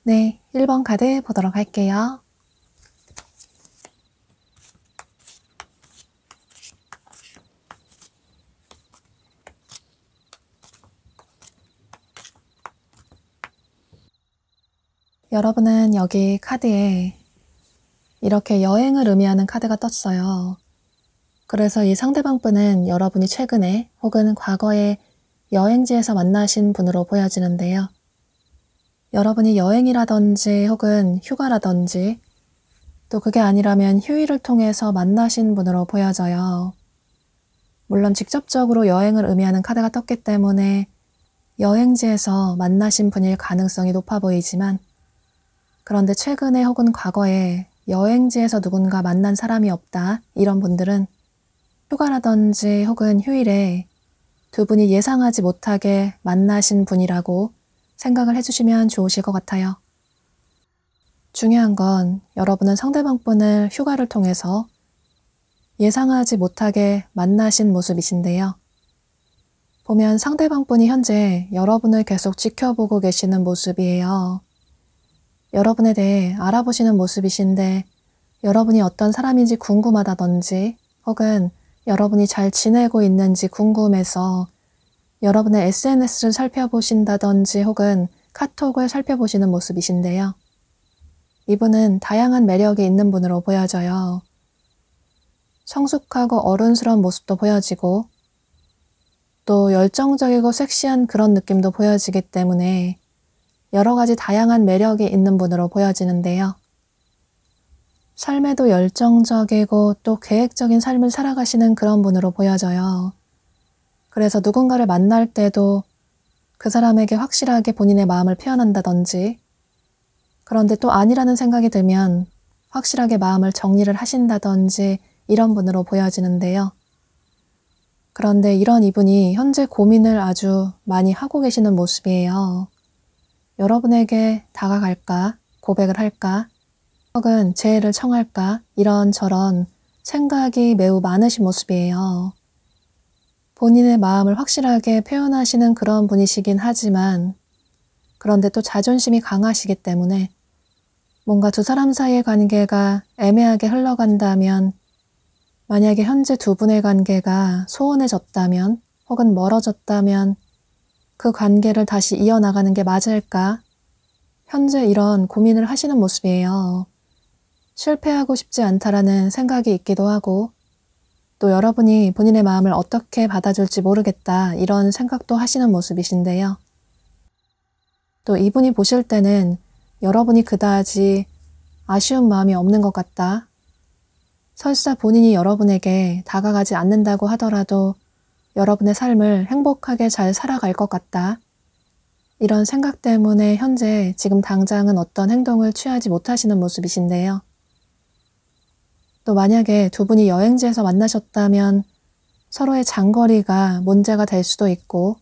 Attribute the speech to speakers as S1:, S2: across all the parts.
S1: 네, 1번 카드 보도록 할게요. 여러분은 여기 카드에 이렇게 여행을 의미하는 카드가 떴어요. 그래서 이 상대방 분은 여러분이 최근에 혹은 과거에 여행지에서 만나신 분으로 보여지는데요. 여러분이 여행이라든지 혹은 휴가라든지 또 그게 아니라면 휴일을 통해서 만나신 분으로 보여져요. 물론 직접적으로 여행을 의미하는 카드가 떴기 때문에 여행지에서 만나신 분일 가능성이 높아 보이지만 그런데 최근에 혹은 과거에 여행지에서 누군가 만난 사람이 없다 이런 분들은 휴가라든지 혹은 휴일에 두 분이 예상하지 못하게 만나신 분이라고 생각을 해주시면 좋으실 것 같아요. 중요한 건 여러분은 상대방 분을 휴가를 통해서 예상하지 못하게 만나신 모습이신데요. 보면 상대방 분이 현재 여러분을 계속 지켜보고 계시는 모습이에요. 여러분에 대해 알아보시는 모습이신데 여러분이 어떤 사람인지 궁금하다든지 혹은 여러분이 잘 지내고 있는지 궁금해서 여러분의 SNS를 살펴보신다든지 혹은 카톡을 살펴보시는 모습이신데요. 이분은 다양한 매력이 있는 분으로 보여져요. 성숙하고 어른스러운 모습도 보여지고 또 열정적이고 섹시한 그런 느낌도 보여지기 때문에 여러 가지 다양한 매력이 있는 분으로 보여지는데요. 삶에도 열정적이고 또 계획적인 삶을 살아가시는 그런 분으로 보여져요. 그래서 누군가를 만날 때도 그 사람에게 확실하게 본인의 마음을 표현한다든지 그런데 또 아니라는 생각이 들면 확실하게 마음을 정리를 하신다든지 이런 분으로 보여지는데요. 그런데 이런 이분이 현재 고민을 아주 많이 하고 계시는 모습이에요. 여러분에게 다가갈까, 고백을 할까, 혹은 재회를 청할까 이런저런 생각이 매우 많으신 모습이에요. 본인의 마음을 확실하게 표현하시는 그런 분이시긴 하지만 그런데 또 자존심이 강하시기 때문에 뭔가 두 사람 사이의 관계가 애매하게 흘러간다면 만약에 현재 두 분의 관계가 소원해졌다면 혹은 멀어졌다면 그 관계를 다시 이어나가는 게 맞을까? 현재 이런 고민을 하시는 모습이에요. 실패하고 싶지 않다라는 생각이 있기도 하고 또 여러분이 본인의 마음을 어떻게 받아줄지 모르겠다 이런 생각도 하시는 모습이신데요. 또 이분이 보실 때는 여러분이 그다지 아쉬운 마음이 없는 것 같다. 설사 본인이 여러분에게 다가가지 않는다고 하더라도 여러분의 삶을 행복하게 잘 살아갈 것 같다. 이런 생각 때문에 현재 지금 당장은 어떤 행동을 취하지 못하시는 모습이신데요. 또 만약에 두 분이 여행지에서 만나셨다면 서로의 장거리가 문제가 될 수도 있고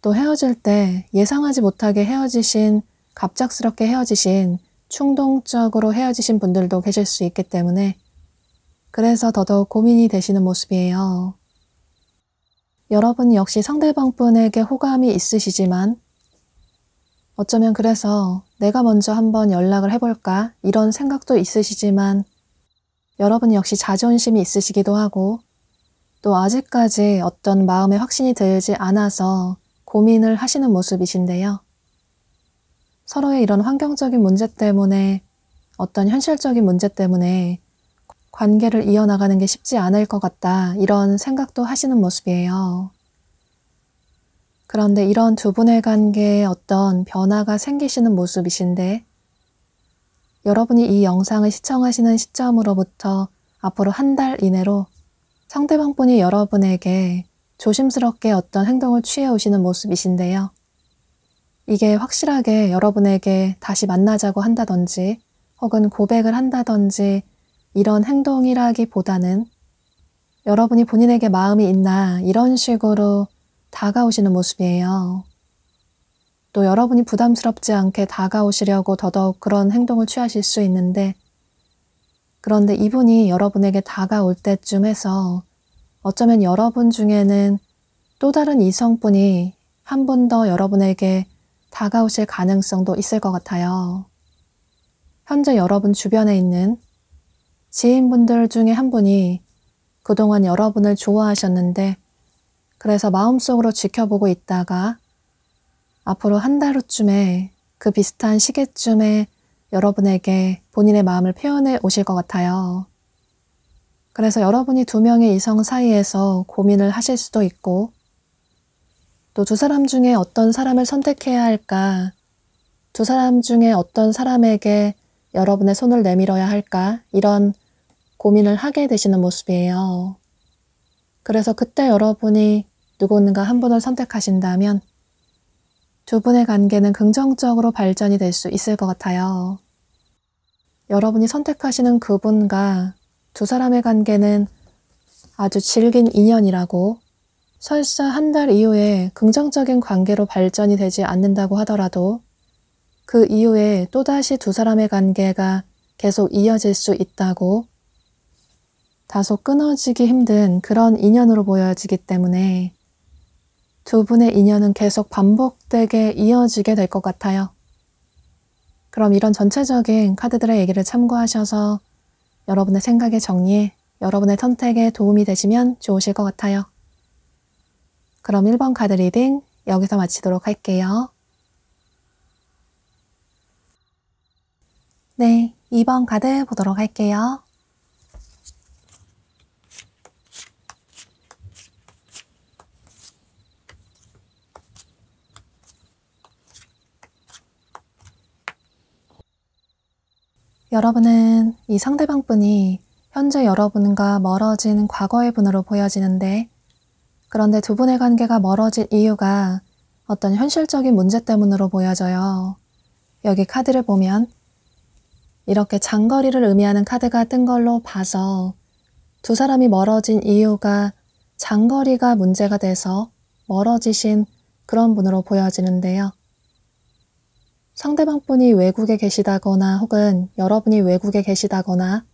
S1: 또 헤어질 때 예상하지 못하게 헤어지신, 갑작스럽게 헤어지신, 충동적으로 헤어지신 분들도 계실 수 있기 때문에 그래서 더더욱 고민이 되시는 모습이에요. 여러분 역시 상대방 분에게 호감이 있으시지만 어쩌면 그래서 내가 먼저 한번 연락을 해볼까 이런 생각도 있으시지만 여러분 역시 자존심이 있으시기도 하고 또 아직까지 어떤 마음의 확신이 들지 않아서 고민을 하시는 모습이신데요. 서로의 이런 환경적인 문제 때문에 어떤 현실적인 문제 때문에 관계를 이어나가는 게 쉽지 않을 것 같다, 이런 생각도 하시는 모습이에요. 그런데 이런 두 분의 관계에 어떤 변화가 생기시는 모습이신데, 여러분이 이 영상을 시청하시는 시점으로부터 앞으로 한 달 이내로 상대방분이 여러분에게 조심스럽게 어떤 행동을 취해 오시는 모습이신데요. 이게 확실하게 여러분에게 다시 만나자고 한다든지 혹은 고백을 한다든지 이런 행동이라기보다는 여러분이 본인에게 마음이 있나 이런 식으로 다가오시는 모습이에요. 또 여러분이 부담스럽지 않게 다가오시려고 더더욱 그런 행동을 취하실 수 있는데, 그런데 이분이 여러분에게 다가올 때쯤 해서 어쩌면 여러분 중에는 또 다른 이성분이 한 분 더 여러분에게 다가오실 가능성도 있을 것 같아요. 현재 여러분 주변에 있는 지인분들 중에 한 분이 그동안 여러분을 좋아하셨는데, 그래서 마음속으로 지켜보고 있다가 앞으로 한 달 후쯤에 그 비슷한 시기쯤에 여러분에게 본인의 마음을 표현해 오실 것 같아요. 그래서 여러분이 두 명의 이성 사이에서 고민을 하실 수도 있고, 또 두 사람 중에 어떤 사람을 선택해야 할까, 두 사람 중에 어떤 사람에게 여러분의 손을 내밀어야 할까, 이런 고민을 하게 되시는 모습이에요. 그래서 그때 여러분이 누군가 한 분을 선택하신다면 두 분의 관계는 긍정적으로 발전이 될 수 있을 것 같아요. 여러분이 선택하시는 그분과 두 사람의 관계는 아주 질긴 인연이라고, 설사 한 달 이후에 긍정적인 관계로 발전이 되지 않는다고 하더라도 그 이후에 또다시 두 사람의 관계가 계속 이어질 수 있다고, 다소 끊어지기 힘든 그런 인연으로 보여지기 때문에 두 분의 인연은 계속 반복되게 이어지게 될 것 같아요. 그럼 이런 전체적인 카드들의 얘기를 참고하셔서 여러분의 생각의 정리에, 여러분의 선택에 도움이 되시면 좋으실 것 같아요. 그럼 1번 카드 리딩 여기서 마치도록 할게요. 네, 2번 카드 보도록 할게요. 여러분은 이 상대방 분이 현재 여러분과 멀어진 과거의 분으로 보여지는데, 그런데 두 분의 관계가 멀어진 이유가 어떤 현실적인 문제 때문으로 보여져요. 여기 카드를 보면 이렇게 장거리를 의미하는 카드가 뜬 걸로 봐서 두 사람이 멀어진 이유가 장거리가 문제가 돼서 멀어지신 그런 분으로 보여지는데요. 상대방 분이 외국에 계시다거나 혹은 여러분이 외국에 계시다거나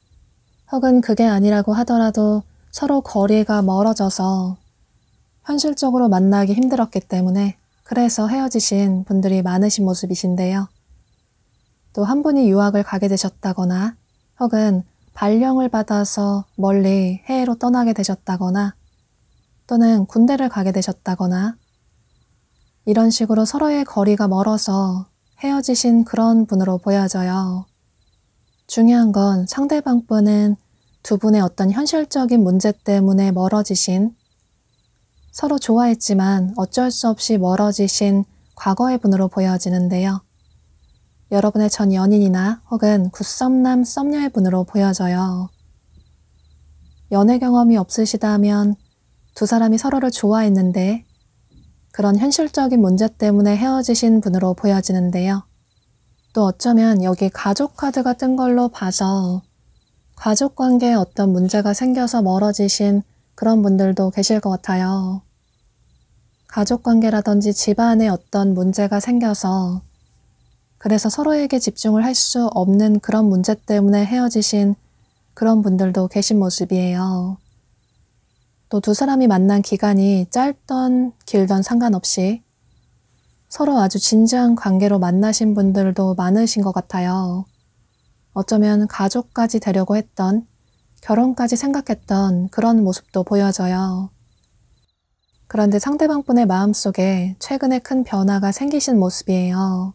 S1: 혹은 그게 아니라고 하더라도 서로 거리가 멀어져서 현실적으로 만나기 힘들었기 때문에 그래서 헤어지신 분들이 많으신 모습이신데요. 또 한 분이 유학을 가게 되셨다거나 혹은 발령을 받아서 멀리 해외로 떠나게 되셨다거나 또는 군대를 가게 되셨다거나 이런 식으로 서로의 거리가 멀어서 헤어지신 그런 분으로 보여져요. 중요한 건 상대방 분은 두 분의 어떤 현실적인 문제 때문에 멀어지신, 서로 좋아했지만 어쩔 수 없이 멀어지신 과거의 분으로 보여지는데요. 여러분의 전 연인이나 혹은 굿썸남 썸녀의 분으로 보여져요. 연애 경험이 없으시다면 두 사람이 서로를 좋아했는데 그런 현실적인 문제 때문에 헤어지신 분으로 보여지는데요. 또 어쩌면 여기 가족 카드가 뜬 걸로 봐서 가족 관계에 어떤 문제가 생겨서 멀어지신 그런 분들도 계실 것 같아요. 가족 관계라든지 집안에 어떤 문제가 생겨서 그래서 서로에게 집중을 할 수 없는 그런 문제 때문에 헤어지신 그런 분들도 계신 모습이에요. 또 두 사람이 만난 기간이 짧던 길던 상관없이 서로 아주 진지한 관계로 만나신 분들도 많으신 것 같아요. 어쩌면 가족까지 되려고 했던, 결혼까지 생각했던 그런 모습도 보여져요. 그런데 상대방 분의 마음속에 최근에 큰 변화가 생기신 모습이에요.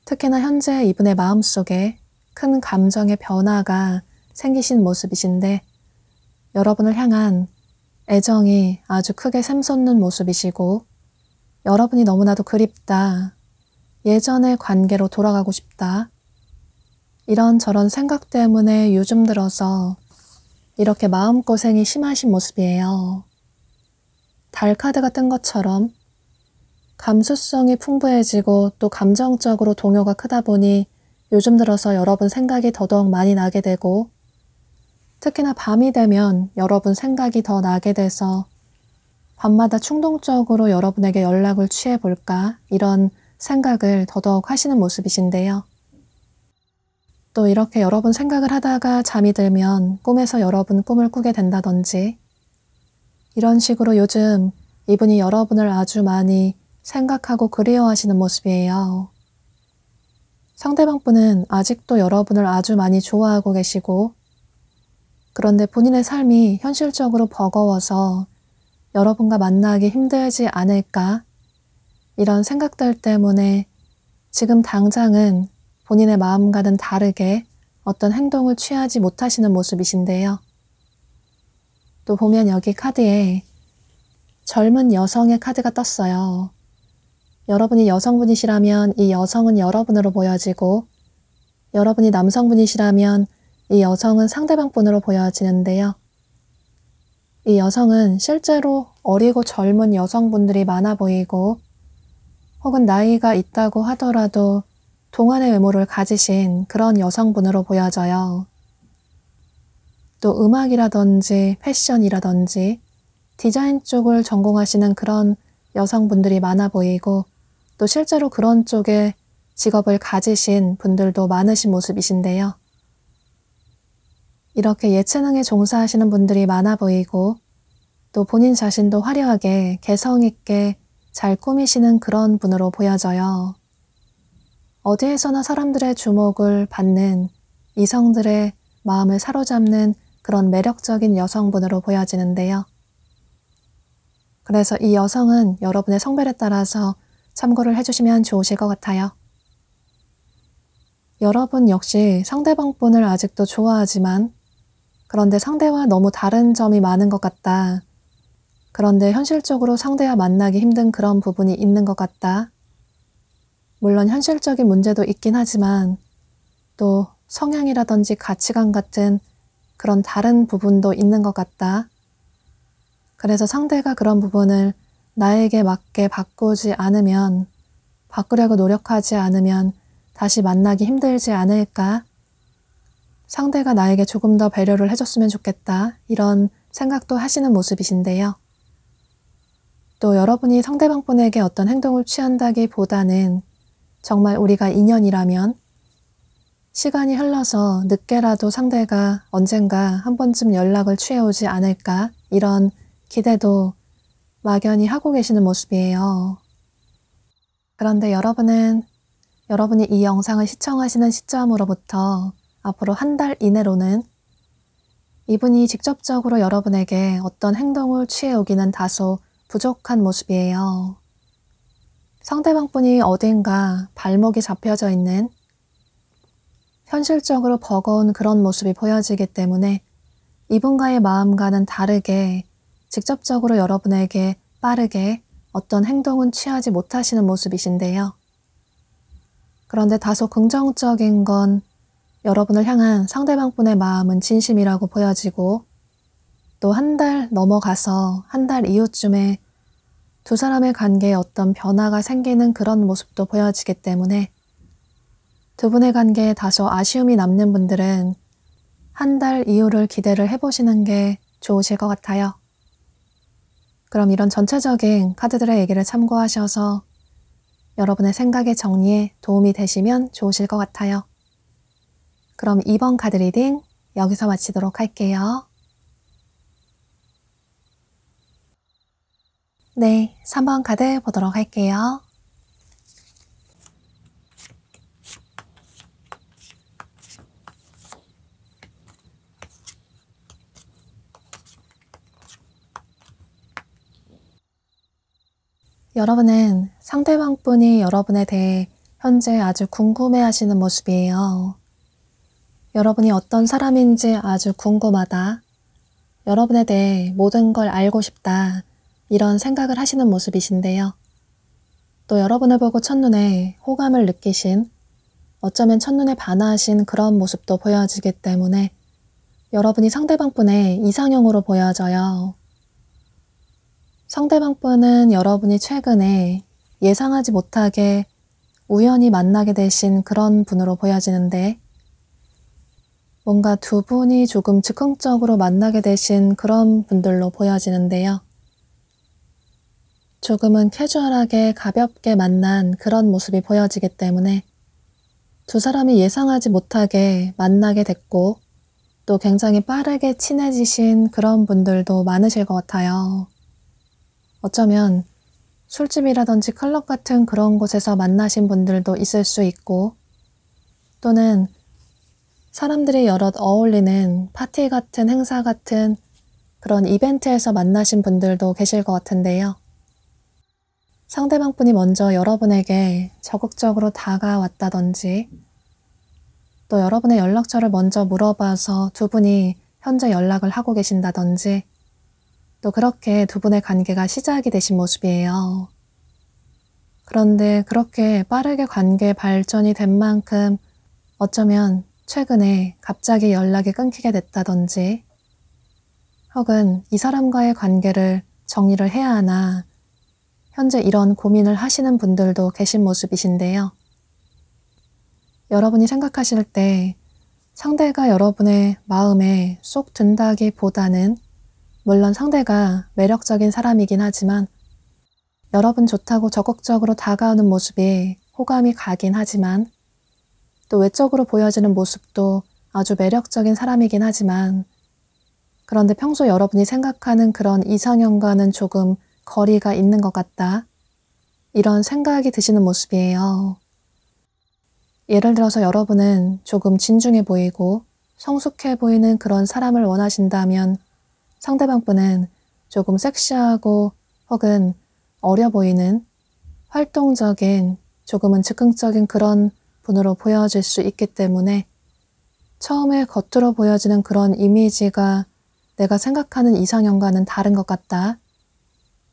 S1: 특히나 현재 이분의 마음속에 큰 감정의 변화가 생기신 모습이신데 여러분을 향한 애정이 아주 크게 샘솟는 모습이시고 여러분이 너무나도 그립다. 예전의 관계로 돌아가고 싶다. 이런저런 생각 때문에 요즘 들어서 이렇게 마음고생이 심하신 모습이에요. 달 카드가 뜬 것처럼 감수성이 풍부해지고 또 감정적으로 동요가 크다 보니 요즘 들어서 여러분 생각이 더더욱 많이 나게 되고 특히나 밤이 되면 여러분 생각이 더 나게 돼서 밤마다 충동적으로 여러분에게 연락을 취해볼까 이런 생각을 더더욱 하시는 모습이신데요. 또 이렇게 여러분 생각을 하다가 잠이 들면 꿈에서 여러분 꿈을 꾸게 된다든지 이런 식으로 요즘 이분이 여러분을 아주 많이 생각하고 그리워하시는 모습이에요. 상대방 분은 아직도 여러분을 아주 많이 좋아하고 계시고 그런데 본인의 삶이 현실적으로 버거워서 여러분과 만나기 힘들지 않을까 이런 생각들 때문에 지금 당장은 본인의 마음과는 다르게 어떤 행동을 취하지 못하시는 모습이신데요. 또 보면 여기 카드에 젊은 여성의 카드가 떴어요. 여러분이 여성분이시라면 이 여성은 여러분으로 보여지고 여러분이 남성분이시라면 이 여성은 상대방 분으로 보여지는데요. 이 여성은 실제로 어리고 젊은 여성분들이 많아 보이고 혹은 나이가 있다고 하더라도 동안의 외모를 가지신 그런 여성분으로 보여져요. 또 음악이라든지 패션이라든지 디자인 쪽을 전공하시는 그런 여성분들이 많아 보이고 또 실제로 그런 쪽에 직업을 가지신 분들도 많으신 모습이신데요. 이렇게 예체능에 종사하시는 분들이 많아 보이고 또 본인 자신도 화려하게 개성 있게 잘 꾸미시는 그런 분으로 보여져요. 어디에서나 사람들의 주목을 받는 이성들의 마음을 사로잡는 그런 매력적인 여성분으로 보여지는데요. 그래서 이 여성은 여러분의 성별에 따라서 참고를 해주시면 좋으실 것 같아요. 여러분 역시 상대방 분을 아직도 좋아하지만 그런데 상대와 너무 다른 점이 많은 것 같다. 그런데 현실적으로 상대와 만나기 힘든 그런 부분이 있는 것 같다. 물론 현실적인 문제도 있긴 하지만 또 성향이라든지 가치관 같은 그런 다른 부분도 있는 것 같다. 그래서 상대가 그런 부분을 나에게 맞게 바꾸지 않으면, 바꾸려고 노력하지 않으면 다시 만나기 힘들지 않을까? 상대가 나에게 조금 더 배려를 해줬으면 좋겠다. 이런 생각도 하시는 모습이신데요. 또 여러분이 상대방 분에게 어떤 행동을 취한다기보다는 정말 우리가 인연이라면 시간이 흘러서 늦게라도 상대가 언젠가 한 번쯤 연락을 취해오지 않을까? 이런 기대도 막연히 하고 계시는 모습이에요. 그런데 여러분이 이 영상을 시청하시는 시점으로부터 앞으로 한 달 이내로는 이분이 직접적으로 여러분에게 어떤 행동을 취해오기는 다소 부족한 모습이에요. 상대방 분이 어딘가 발목이 잡혀져 있는 현실적으로 버거운 그런 모습이 보여지기 때문에 이분과의 마음과는 다르게 직접적으로 여러분에게 빠르게 어떤 행동은 취하지 못하시는 모습이신데요. 그런데 다소 긍정적인 건 여러분을 향한 상대방 분의 마음은 진심이라고 보여지고 또 한 달 넘어가서 한 달 이후쯤에 두 사람의 관계에 어떤 변화가 생기는 그런 모습도 보여지기 때문에 두 분의 관계에 다소 아쉬움이 남는 분들은 한 달 이후를 기대를 해보시는 게 좋으실 것 같아요. 그럼 이런 전체적인 카드들의 얘기를 참고하셔서 여러분의 생각의 정리에 도움이 되시면 좋으실 것 같아요. 그럼 2번 카드 리딩 여기서 마치도록 할게요. 네, 3번 카드 보도록 할게요. 여러분은 상대방 분이 여러분에 대해 현재 아주 궁금해 하시는 모습이에요. 여러분이 어떤 사람인지 아주 궁금하다. 여러분에 대해 모든 걸 알고 싶다. 이런 생각을 하시는 모습이신데요. 또 여러분을 보고 첫눈에 호감을 느끼신, 어쩌면 첫눈에 반하신 그런 모습도 보여지기 때문에 여러분이 상대방분의 이상형으로 보여져요. 상대방분은 여러분이 최근에 예상하지 못하게 우연히 만나게 되신 그런 분으로 보여지는데, 뭔가 두 분이 조금 즉흥적으로 만나게 되신 그런 분들로 보여지는데요. 조금은 캐주얼하게 가볍게 만난 그런 모습이 보여지기 때문에 두 사람이 예상하지 못하게 만나게 됐고, 또 굉장히 빠르게 친해지신 그런 분들도 많으실 것 같아요. 어쩌면 술집이라든지 클럽 같은 그런 곳에서 만나신 분들도 있을 수 있고, 또는 사람들이 여럿 어울리는 파티 같은 행사 같은 그런 이벤트에서 만나신 분들도 계실 것 같은데요. 상대방 분이 먼저 여러분에게 적극적으로 다가왔다든지, 또 여러분의 연락처를 먼저 물어봐서 두 분이 현재 연락을 하고 계신다든지, 또 그렇게 두 분의 관계가 시작이 되신 모습이에요. 그런데 그렇게 빠르게 관계 발전이 된 만큼 어쩌면 최근에 갑자기 연락이 끊기게 됐다든지, 혹은 이 사람과의 관계를 정리를 해야 하나 현재 이런 고민을 하시는 분들도 계신 모습이신데요. 여러분이 생각하실 때 상대가 여러분의 마음에 쏙 든다기보다는, 물론 상대가 매력적인 사람이긴 하지만 여러분 좋다고 적극적으로 다가오는 모습이 호감이 가긴 하지만, 또 외적으로 보여지는 모습도 아주 매력적인 사람이긴 하지만, 그런데 평소 여러분이 생각하는 그런 이상형과는 조금 거리가 있는 것 같다. 이런 생각이 드시는 모습이에요. 예를 들어서 여러분은 조금 진중해 보이고 성숙해 보이는 그런 사람을 원하신다면, 상대방분은 조금 섹시하고 혹은 어려 보이는 활동적인, 조금은 즉흥적인 그런 분으로 보여질 수 있기 때문에 처음에 겉으로 보여지는 그런 이미지가 내가 생각하는 이상형과는 다른 것 같다.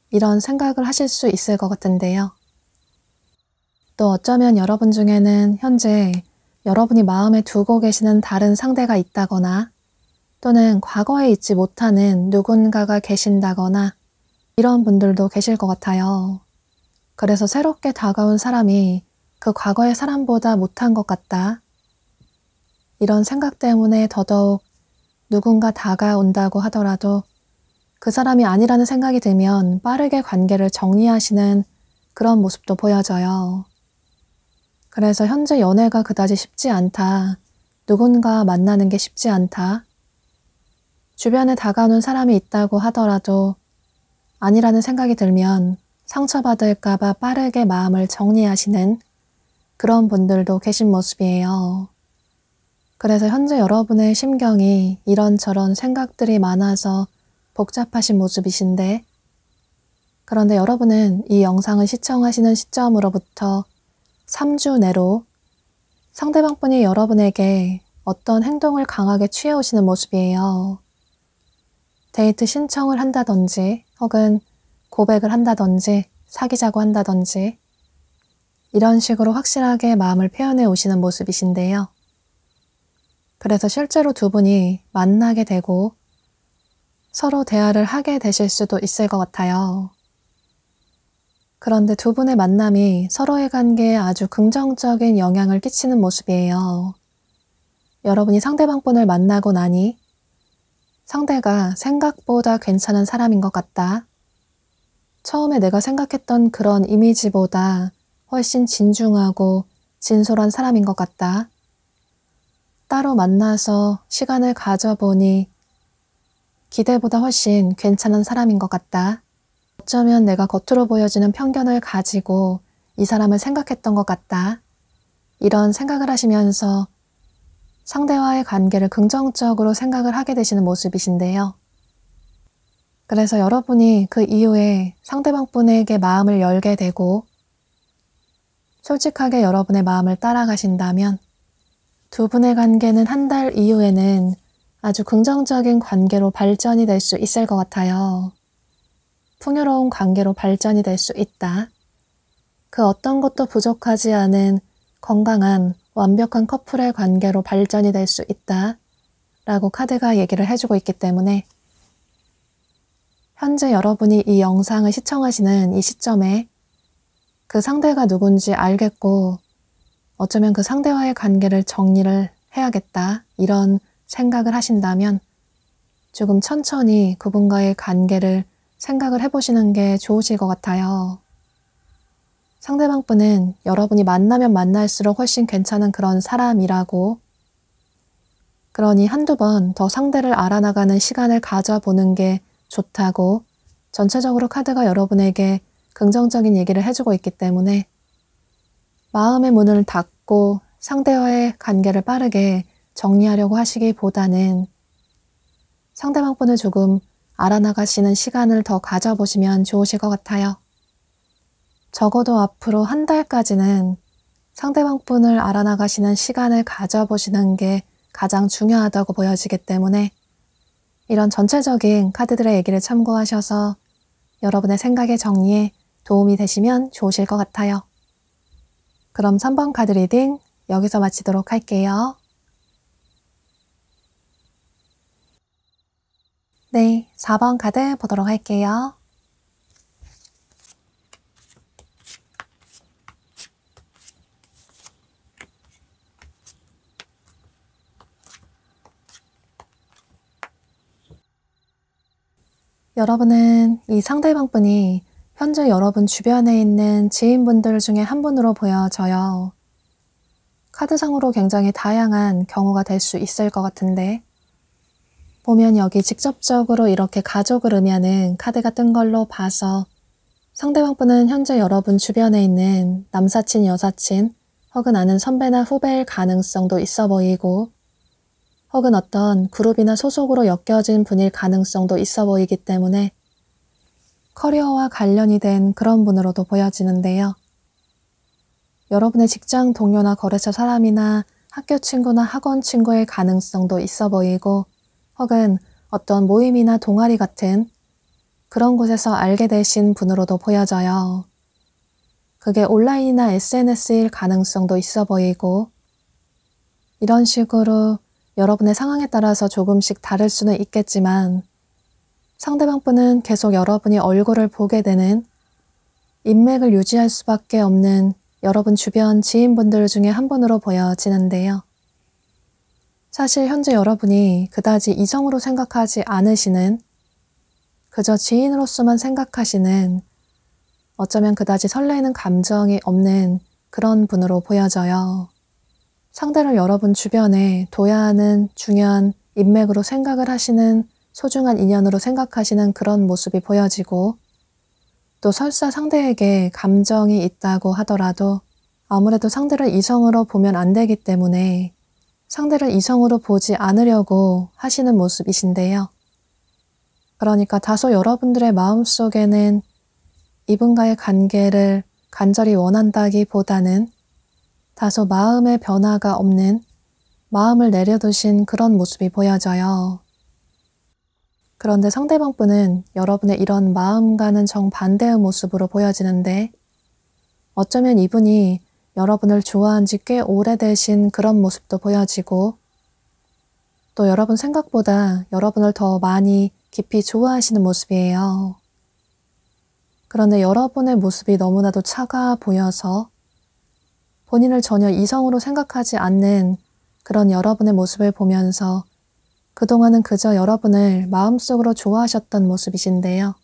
S1: 이런 생각을 하실 수 있을 것 같은데요. 또 어쩌면 여러분 중에는 현재 여러분이 마음에 두고 계시는 다른 상대가 있다거나, 또는 과거에 잊지 못하는 누군가가 계신다거나, 이런 분들도 계실 것 같아요. 그래서 새롭게 다가온 사람이 그 과거의 사람보다 못한 것 같다. 이런 생각 때문에 더더욱 누군가 다가온다고 하더라도 그 사람이 아니라는 생각이 들면 빠르게 관계를 정리하시는 그런 모습도 보여져요. 그래서 현재 연애가 그다지 쉽지 않다. 누군가 만나는 게 쉽지 않다. 주변에 다가오는 사람이 있다고 하더라도 아니라는 생각이 들면 상처받을까봐 빠르게 마음을 정리하시는 그런 분들도 계신 모습이에요. 그래서 현재 여러분의 심경이 이런저런 생각들이 많아서 복잡하신 모습이신데, 그런데 여러분은 이 영상을 시청하시는 시점으로부터 3주 내로 상대방 분이 여러분에게 어떤 행동을 강하게 취해오시는 모습이에요. 데이트 신청을 한다든지, 혹은 고백을 한다든지, 사귀자고 한다든지, 이런 식으로 확실하게 마음을 표현해 오시는 모습이신데요. 그래서 실제로 두 분이 만나게 되고 서로 대화를 하게 되실 수도 있을 것 같아요. 그런데 두 분의 만남이 서로의 관계에 아주 긍정적인 영향을 끼치는 모습이에요. 여러분이 상대방 분을 만나고 나니 상대가 생각보다 괜찮은 사람인 것 같다. 처음에 내가 생각했던 그런 이미지보다 훨씬 진중하고 진솔한 사람인 것 같다. 따로 만나서 시간을 가져보니 기대보다 훨씬 괜찮은 사람인 것 같다. 어쩌면 내가 겉으로 보여지는 편견을 가지고 이 사람을 생각했던 것 같다. 이런 생각을 하시면서 상대와의 관계를 긍정적으로 생각을 하게 되시는 모습이신데요. 그래서 여러분이 그 이후에 상대방 분에게 마음을 열게 되고 솔직하게 여러분의 마음을 따라가신다면 두 분의 관계는 한 달 이후에는 아주 긍정적인 관계로 발전이 될 수 있을 것 같아요. 풍요로운 관계로 발전이 될 수 있다. 그 어떤 것도 부족하지 않은 건강한 완벽한 커플의 관계로 발전이 될 수 있다. 라고 카드가 얘기를 해주고 있기 때문에 현재 여러분이 이 영상을 시청하시는 이 시점에 그 상대가 누군지 알겠고 어쩌면 그 상대와의 관계를 정리를 해야겠다 이런 생각을 하신다면 조금 천천히 그분과의 관계를 생각을 해보시는 게 좋으실 것 같아요. 상대방 분은 여러분이 만나면 만날수록 훨씬 괜찮은 그런 사람이라고, 그러니 한두 번 더 상대를 알아나가는 시간을 가져보는 게 좋다고 전체적으로 카드가 여러분에게 긍정적인 얘기를 해주고 있기 때문에 마음의 문을 닫고 상대와의 관계를 빠르게 정리하려고 하시기보다는 상대방 분을 조금 알아나가시는 시간을 더 가져보시면 좋으실 것 같아요. 적어도 앞으로 한 달까지는 상대방 분을 알아나가시는 시간을 가져보시는 게 가장 중요하다고 보여지기 때문에 이런 전체적인 카드들의 얘기를 참고하셔서 여러분의 생각의 정리에 도움이 되시면 좋으실 것 같아요. 그럼 3번 카드 리딩 여기서 마치도록 할게요. 네, 4번 카드 보도록 할게요. 여러분은 이 상대방 분이 현재 여러분 주변에 있는 지인분들 중에 한 분으로 보여져요. 카드상으로 굉장히 다양한 경우가 될 수 있을 것 같은데 보면 여기 직접적으로 이렇게 가족을 의미하는 카드가 뜬 걸로 봐서 상대방 분은 현재 여러분 주변에 있는 남사친, 여사친 혹은 아는 선배나 후배일 가능성도 있어 보이고 혹은 어떤 그룹이나 소속으로 엮여진 분일 가능성도 있어 보이기 때문에 커리어와 관련이 된 그런 분으로도 보여지는데요. 여러분의 직장 동료나 거래처 사람이나 학교 친구나 학원 친구일 가능성도 있어 보이고 혹은 어떤 모임이나 동아리 같은 그런 곳에서 알게 되신 분으로도 보여져요. 그게 온라인이나 SNS일 가능성도 있어 보이고 이런 식으로 여러분의 상황에 따라서 조금씩 다를 수는 있겠지만 상대방 분은 계속 여러분이 얼굴을 보게 되는 인맥을 유지할 수밖에 없는 여러분 주변 지인분들 중에 한 분으로 보여지는데요. 사실 현재 여러분이 그다지 이성으로 생각하지 않으시는 그저 지인으로서만 생각하시는 어쩌면 그다지 설레이는 감정이 없는 그런 분으로 보여져요. 상대를 여러분 주변에 둬야 하는 중요한 인맥으로 생각을 하시는 소중한 인연으로 생각하시는 그런 모습이 보여지고 또 설사 상대에게 감정이 있다고 하더라도 아무래도 상대를 이성으로 보면 안 되기 때문에 상대를 이성으로 보지 않으려고 하시는 모습이신데요. 그러니까 다소 여러분들의 마음속에는 이분과의 관계를 간절히 원한다기보다는 다소 마음의 변화가 없는 마음을 내려두신 그런 모습이 보여져요. 그런데 상대방 분은 여러분의 이런 마음과는 정반대의 모습으로 보여지는데 어쩌면 이분이 여러분을 좋아한 지 꽤 오래되신 그런 모습도 보여지고 또 여러분 생각보다 여러분을 더 많이 깊이 좋아하시는 모습이에요. 그런데 여러분의 모습이 너무나도 차가워 보여서 본인을 전혀 이성으로 생각하지 않는 그런 여러분의 모습을 보면서 그동안은 그저 여러분을 마음속으로 좋아하셨던 모습이신데요.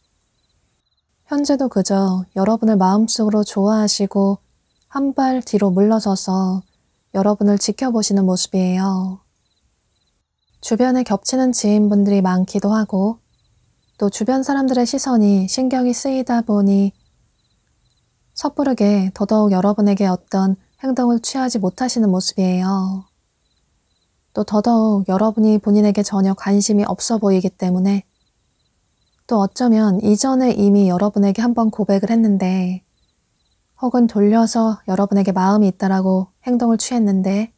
S1: 현재도 그저 여러분을 마음속으로 좋아하시고 한 발 뒤로 물러서서 여러분을 지켜보시는 모습이에요. 주변에 겹치는 지인분들이 많기도 하고 또 주변 사람들의 시선이 신경이 쓰이다 보니 섣부르게 더더욱 여러분에게 어떤 행동을 취하지 못하시는 모습이에요. 또 더더욱 여러분이 본인에게 전혀 관심이 없어 보이기 때문에 또 어쩌면 이전에 이미 여러분에게 한번 고백을 했는데 혹은 돌려서 여러분에게 마음이 있다라고 행동을 취했는데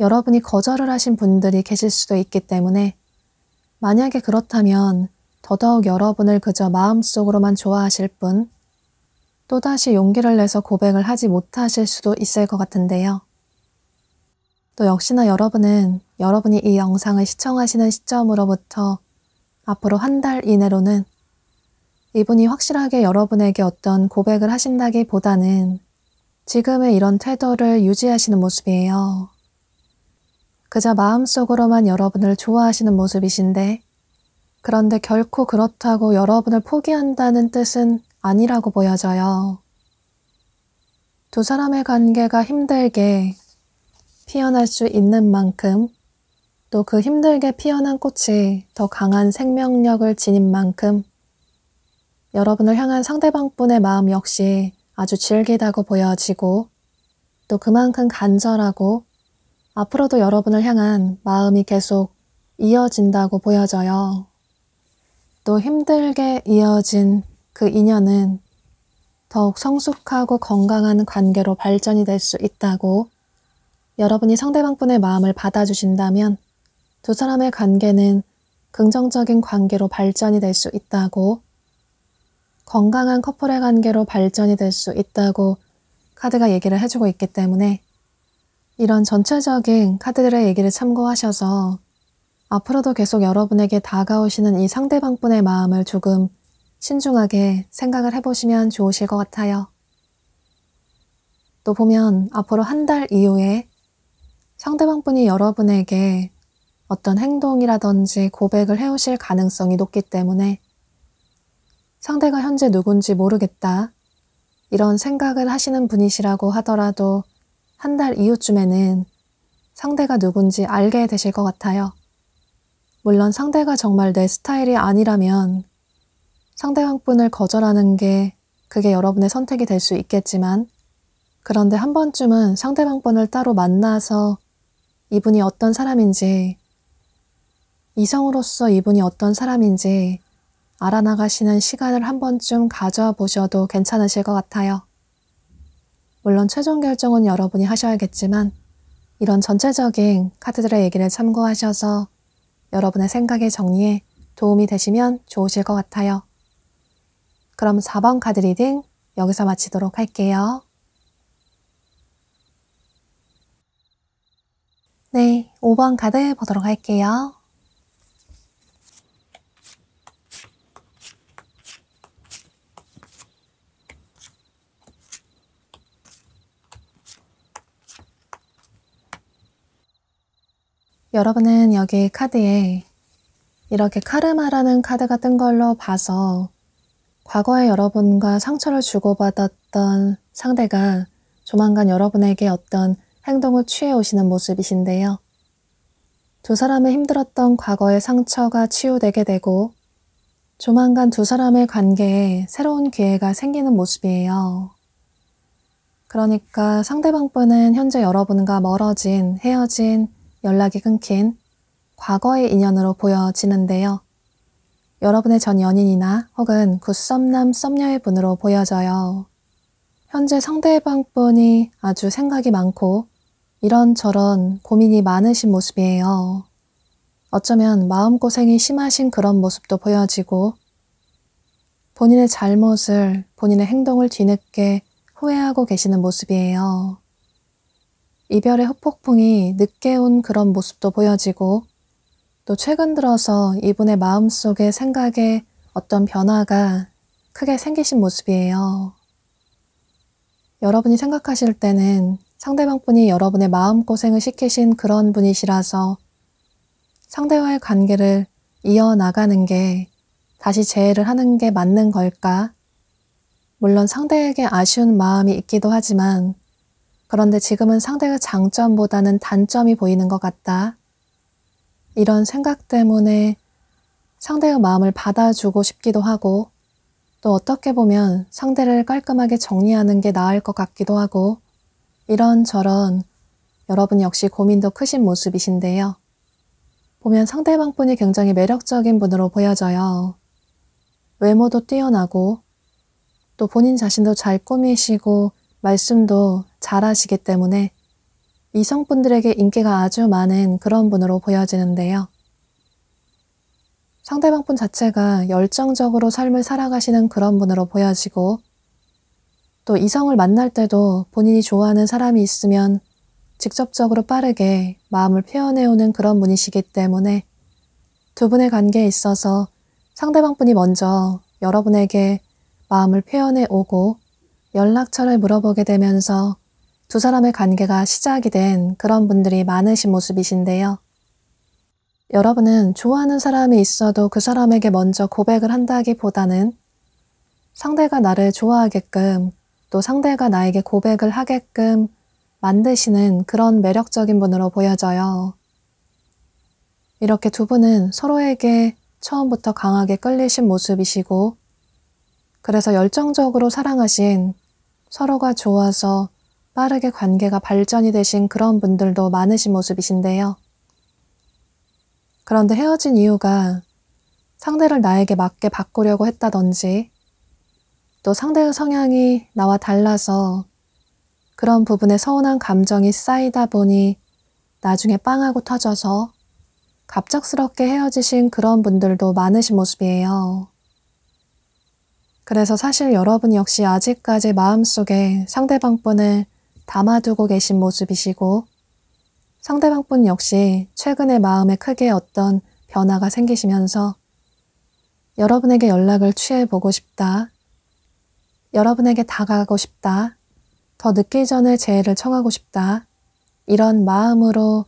S1: 여러분이 거절을 하신 분들이 계실 수도 있기 때문에 만약에 그렇다면 더더욱 여러분을 그저 마음속으로만 좋아하실 뿐 또다시 용기를 내서 고백을 하지 못하실 수도 있을 것 같은데요. 또 역시나 여러분은 여러분이 이 영상을 시청하시는 시점으로부터 앞으로 한 달 이내로는 이분이 확실하게 여러분에게 어떤 고백을 하신다기보다는 지금의 이런 태도를 유지하시는 모습이에요. 그저 마음속으로만 여러분을 좋아하시는 모습이신데 그런데 결코 그렇다고 여러분을 포기한다는 뜻은 아니라고 보여져요. 두 사람의 관계가 힘들게 피어날 수 있는 만큼 또 그 힘들게 피어난 꽃이 더 강한 생명력을 지닌 만큼 여러분을 향한 상대방분의 마음 역시 아주 질기다고 보여지고 또 그만큼 간절하고 앞으로도 여러분을 향한 마음이 계속 이어진다고 보여져요. 또 힘들게 이어진 그 인연은 더욱 성숙하고 건강한 관계로 발전이 될 수 있다고 여러분이 상대방분의 마음을 받아주신다면 두 사람의 관계는 긍정적인 관계로 발전이 될 수 있다고 건강한 커플의 관계로 발전이 될 수 있다고 카드가 얘기를 해주고 있기 때문에 이런 전체적인 카드들의 얘기를 참고하셔서 앞으로도 계속 여러분에게 다가오시는 이 상대방분의 마음을 조금 신중하게 생각을 해보시면 좋으실 것 같아요. 또 보면 앞으로 한 달 이후에 상대방분이 여러분에게 어떤 행동이라든지 고백을 해오실 가능성이 높기 때문에 상대가 현재 누군지 모르겠다 이런 생각을 하시는 분이시라고 하더라도 한 달 이후쯤에는 상대가 누군지 알게 되실 것 같아요. 물론 상대가 정말 내 스타일이 아니라면 상대방분을 거절하는 게 그게 여러분의 선택이 될 수 있겠지만 그런데 한 번쯤은 상대방분을 따로 만나서 이분이 어떤 사람인지 이성으로서 이분이 어떤 사람인지 알아나가시는 시간을 한 번쯤 가져보셔도 괜찮으실 것 같아요. 물론 최종 결정은 여러분이 하셔야겠지만 이런 전체적인 카드들의 얘기를 참고하셔서 여러분의 생각에 정리에 도움이 되시면 좋으실 것 같아요. 그럼 4번 카드 리딩 여기서 마치도록 할게요. 네, 5번 카드 보도록 할게요. 여러분은 여기 카드에 이렇게 카르마라는 카드가 뜬 걸로 봐서 과거에 여러분과 상처를 주고받았던 상대가 조만간 여러분에게 어떤 행동을 취해 오시는 모습이신데요. 두 사람의 힘들었던 과거의 상처가 치유되게 되고 조만간 두 사람의 관계에 새로운 기회가 생기는 모습이에요. 그러니까 상대방분은 현재 여러분과 멀어진, 헤어진, 연락이 끊긴 과거의 인연으로 보여지는데요. 여러분의 전 연인이나 혹은 굿썸남 썸녀의 분으로 보여져요. 현재 상대방분이 아주 생각이 많고 이런저런 고민이 많으신 모습이에요. 어쩌면 마음고생이 심하신 그런 모습도 보여지고 본인의 잘못을, 본인의 행동을 뒤늦게 후회하고 계시는 모습이에요. 이별의 후폭풍이 늦게 온 그런 모습도 보여지고 또 최근 들어서 이분의 마음속에 생각에 어떤 변화가 크게 생기신 모습이에요. 여러분이 생각하실 때는 상대방분이 여러분의 마음고생을 시키신 그런 분이시라서 상대와의 관계를 이어나가는 게 다시 재회를 하는 게 맞는 걸까? 물론 상대에게 아쉬운 마음이 있기도 하지만 그런데 지금은 상대의 장점보다는 단점이 보이는 것 같다. 이런 생각 때문에 상대의 마음을 받아주고 싶기도 하고 또 어떻게 보면 상대를 깔끔하게 정리하는 게 나을 것 같기도 하고 이런저런 여러분 역시 고민도 크신 모습이신데요. 보면 상대방분이 굉장히 매력적인 분으로 보여져요. 외모도 뛰어나고 또 본인 자신도 잘 꾸미시고 말씀도 잘하시기 때문에 이성분들에게 인기가 아주 많은 그런 분으로 보여지는데요. 상대방분 자체가 열정적으로 삶을 살아가시는 그런 분으로 보여지고, 또 이성을 만날 때도 본인이 좋아하는 사람이 있으면 직접적으로 빠르게 마음을 표현해오는 그런 분이시기 때문에 두 분의 관계에 있어서 상대방분이 먼저 여러분에게 마음을 표현해 오고 연락처를 물어보게 되면서 두 사람의 관계가 시작이 된 그런 분들이 많으신 모습이신데요. 여러분은 좋아하는 사람이 있어도 그 사람에게 먼저 고백을 한다기보다는 상대가 나를 좋아하게끔 또 상대가 나에게 고백을 하게끔 만드시는 그런 매력적인 분으로 보여져요. 이렇게 두 분은 서로에게 처음부터 강하게 끌리신 모습이시고, 그래서 열정적으로 사랑하신, 서로가 좋아서 빠르게 관계가 발전이 되신 그런 분들도 많으신 모습이신데요. 그런데 헤어진 이유가 상대를 나에게 맞게 바꾸려고 했다든지, 또 상대의 성향이 나와 달라서 그런 부분에 서운한 감정이 쌓이다 보니 나중에 빵하고 터져서 갑작스럽게 헤어지신 그런 분들도 많으신 모습이에요. 그래서 사실 여러분 역시 아직까지 마음속에 상대방분을 담아두고 계신 모습이시고, 상대방분 역시 최근에 마음에 크게 어떤 변화가 생기시면서 여러분에게 연락을 취해보고 싶다, 여러분에게 다가가고 싶다, 더 늦기 전에 재회를 청하고 싶다, 이런 마음으로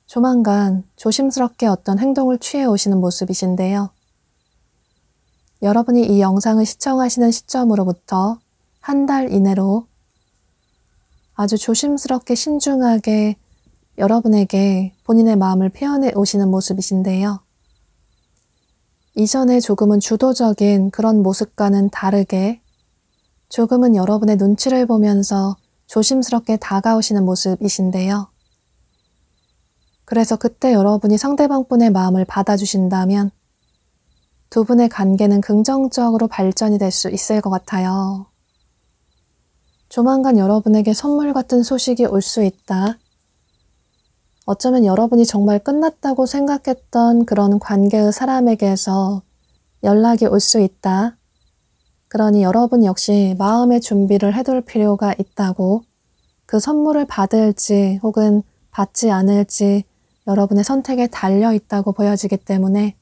S1: 조만간 조심스럽게 어떤 행동을 취해 오시는 모습이신데요. 여러분이 이 영상을 시청하시는 시점으로부터 한 달 이내로 아주 조심스럽게 신중하게 여러분에게 본인의 마음을 표현해 오시는 모습이신데요. 이전에 조금은 주도적인 그런 모습과는 다르게 조금은 여러분의 눈치를 보면서 조심스럽게 다가오시는 모습이신데요. 그래서 그때 여러분이 상대방분의 마음을 받아주신다면 두 분의 관계는 긍정적으로 발전이 될 수 있을 것 같아요. 조만간 여러분에게 선물 같은 소식이 올 수 있다. 어쩌면 여러분이 정말 끝났다고 생각했던 그런 관계의 사람에게서 연락이 올 수 있다. 그러니 여러분 역시 마음의 준비를 해둘 필요가 있다고, 그 선물을 받을지 혹은 받지 않을지 여러분의 선택에 달려 있다고 보여지기 때문에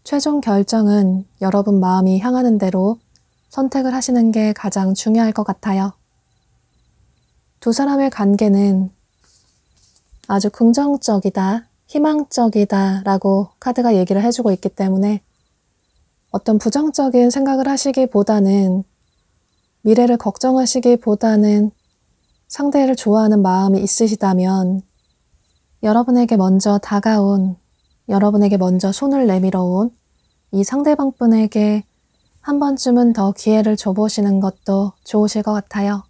S1: 최종 결정은 여러분 마음이 향하는 대로 선택을 하시는 게 가장 중요할 것 같아요. 두 사람의 관계는 아주 긍정적이다, 희망적이다 라고 카드가 얘기를 해주고 있기 때문에 어떤 부정적인 생각을 하시기보다는, 미래를 걱정하시기보다는 상대를 좋아하는 마음이 있으시다면 여러분에게 먼저 다가온, 여러분에게 먼저 손을 내밀어 온 이 상대방분에게 한 번쯤은 더 기회를 줘보시는 것도 좋으실 것 같아요.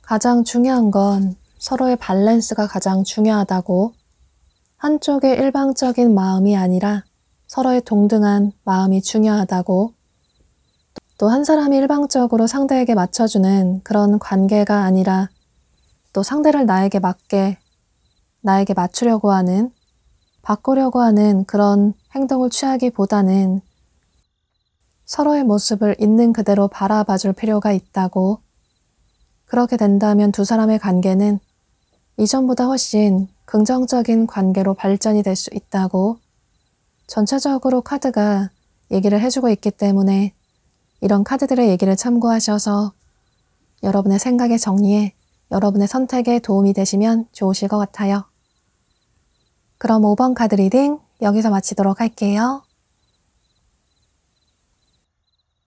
S1: 가장 중요한 건 서로의 밸런스가 가장 중요하다고, 한쪽의 일방적인 마음이 아니라 서로의 동등한 마음이 중요하다고, 또 한 사람이 일방적으로 상대에게 맞춰주는 그런 관계가 아니라 또 상대를 나에게 맞게, 나에게 맞추려고 하는, 바꾸려고 하는 그런 행동을 취하기보다는 서로의 모습을 있는 그대로 바라봐 줄 필요가 있다고, 그렇게 된다면 두 사람의 관계는 이전보다 훨씬 긍정적인 관계로 발전이 될 수 있다고 전체적으로 카드가 얘기를 해주고 있기 때문에 이런 카드들의 얘기를 참고하셔서 여러분의 생각의 정리에, 여러분의 선택에 도움이 되시면 좋으실 것 같아요. 그럼 5번 카드 리딩 여기서 마치도록 할게요.